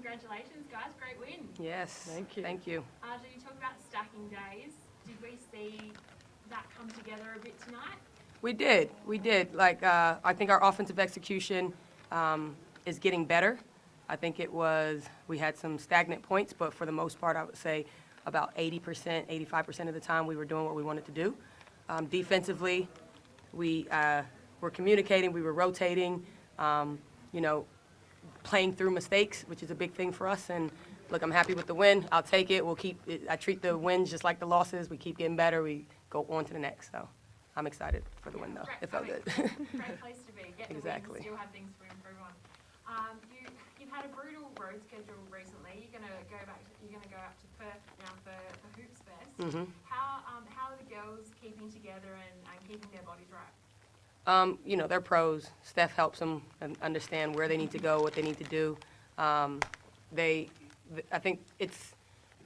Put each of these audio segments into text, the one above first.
Congratulations, guys. Great win. Yes. Thank you. Thank you. Ashlee, you talk about stacking days. Did we see that come together a bit tonight? We did. We did. Like, I think our offensive execution is getting better. I think we had some stagnant points, but for the most part, I would say about 80%, 85% of the time we were doing what we wanted to do. Defensively, we were communicating, we were rotating, playing through mistakes, which is a big thing for us. And look, I'm happy with the win. I'll take it. I treat the wins just like the losses. We keep getting better. We go on to the next. So I'm excited for the win, though. It felt good. Great place to be. Get the Exactly. wins, still have things to improve on. You've had a brutal road schedule recently. You're gonna go out to Perth now for the Hoops Fest. Mm-hmm. How are the girls keeping together and keeping their bodies right? They're pros. Steph helps them understand where they need to go, what they need to do. I think it's,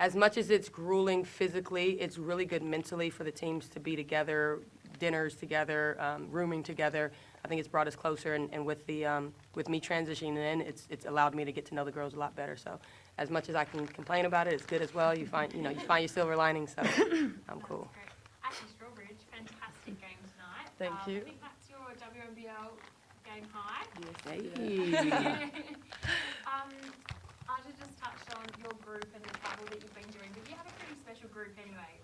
as much as it's grueling physically, it's really good mentally for the teams to be together, dinners together, rooming together. I think it's brought us closer, and with me transitioning in, it's allowed me to get to know the girls a lot better. So, as much as I can complain about it, it's good as well. You find your silver lining. So, I'm cool. Ashlee Strawbridge, fantastic game tonight. Thank you. I think that's your WNBL game high. Hey. Aja just touched on your group and the travel that you've been doing, but you have a pretty special group anyway.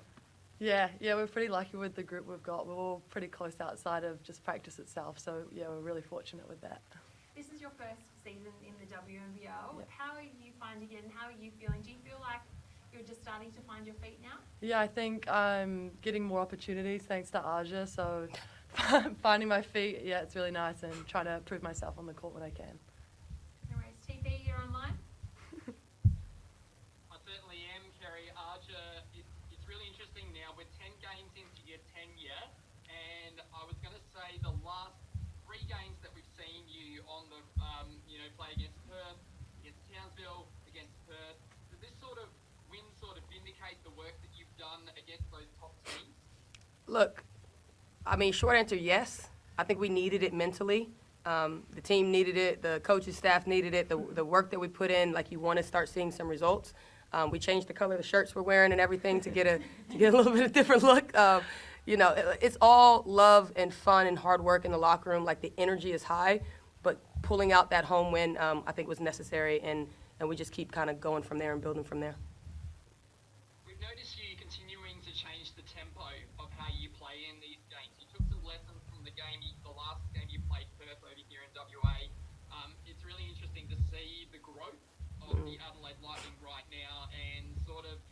Yeah, we're pretty lucky with the group we've got. We're all pretty close outside of just practice itself, so yeah, we're really fortunate with that. This is your first season in the WNBL. Yep. How are you finding it and how are you feeling? Do you feel like you're just starting to find your feet now? Yeah, I think I'm getting more opportunities thanks to Aja, so finding my feet, yeah, it's really nice, and trying to prove myself on the court when I can. No worries. TP, you're online? I certainly am, Kerry. Aja, it's really interesting now. We're 10 games into your tenure, and I was going to say the last 3 games that we've seen you on the, play against Perth, against Townsville, against Perth, does this sort of win sort of vindicate the work that you've done against those top teams? Look, short answer, yes. I think we needed it mentally. The team needed it. The coaching staff needed it. The work that we put in, like, you want to start seeing some results. We changed the color of the shirts we're wearing and everything to get a little bit of different look. It's all love and fun and hard work in the locker room. Like, the energy is high, but pulling out that home win, I think, was necessary, and we just keep kind of going from there and building from there. We've noticed you continuing to change the tempo of how you play in these games. You took some lessons from the last game you played Perth over here in WA. It's really interesting to see the growth of the Adelaide Lightning right now and sort of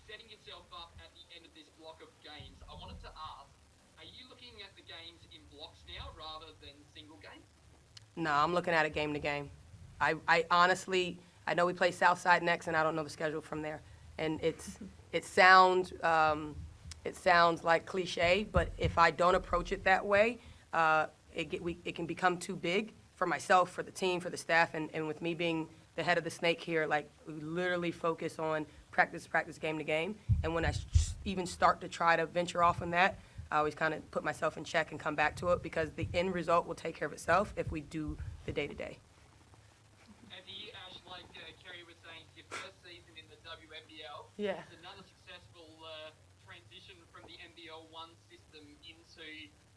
setting yourself up at the end of this block of games. I wanted to ask, are you looking at the games in blocks now rather than single games? No, I'm looking at it game to game. I honestly, I know we play Southside next, and I don't know the schedule from there. And it sounds like cliche, but if I don't approach it that way, it can become too big for myself, for the team, for the staff, and with me being the head of the snake here, like, we literally focus on practice, game to game. And when I even start to try to venture off on that, I always kind of put myself in check and come back to it, because the end result will take care of itself if we do the day-to-day. And for you, Ash, like Kerry was saying, it's your first season in the WNBL. Yeah. It's another successful transition from the NBL 1 system into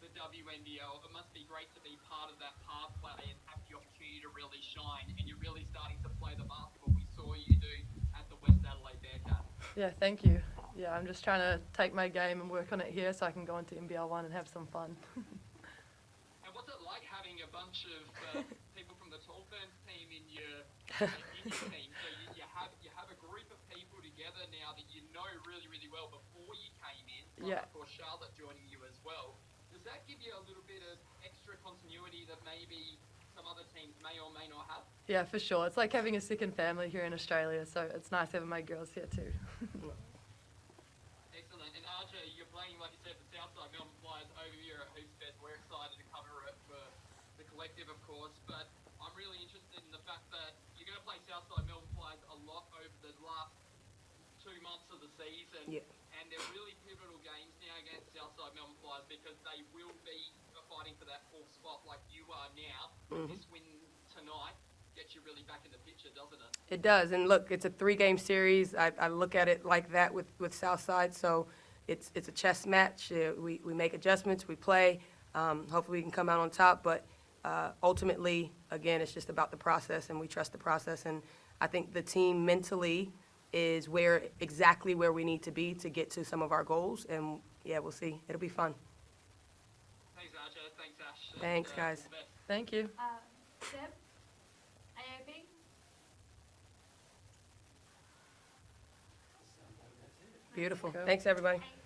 the WNBL. It must be great to be part of that pathway and have the opportunity to really shine, and you're really starting to play the basketball we saw you do at the West Adelaide Bearcats. Yeah, thank you. Yeah, I'm just trying to take my game and work on it here so I can go into NBL 1 and have some fun. And what's it like having a bunch of people from the Tall Ferns team in your team? So you have a group of people together now that you know really, really well before you came in. Yeah. Of course, Charlotte joining you as well. Does that give you a little bit of extra continuity that maybe some other teams may or may not have? Yeah, for sure. It's like having a second family here in Australia, so it's nice having my girls here too. Excellent. And Aja, you're playing, like you said, the Southside Melbourne Flyers over here at Hoops Fest. We're excited to cover it for the collective, of course, but I'm really interested in the fact that you're going to play Southside Melbourne Flyers a lot over the last 2 months of the season. Yeah. And they're really pivotal games now against Southside Melbourne Flyers, because they will be fighting for that 4th spot like you are now with this win tonight. gets you really back in the picture, doesn't it? It does, and look, it's a 3-game series. I look at it like that with Southside, so it's a chess match. We make adjustments, we play. Hopefully we can come out on top, but ultimately, again, it's just about the process, and we trust the process. And I think the team mentally is exactly where we need to be to get to some of our goals, and yeah, we'll see. It'll be fun. Thanks, Archer. Thanks, Ash. Thanks, And, guys. all the best. Thank you. Deb, AOP? Beautiful. Cool. Thanks, everybody. Thanks.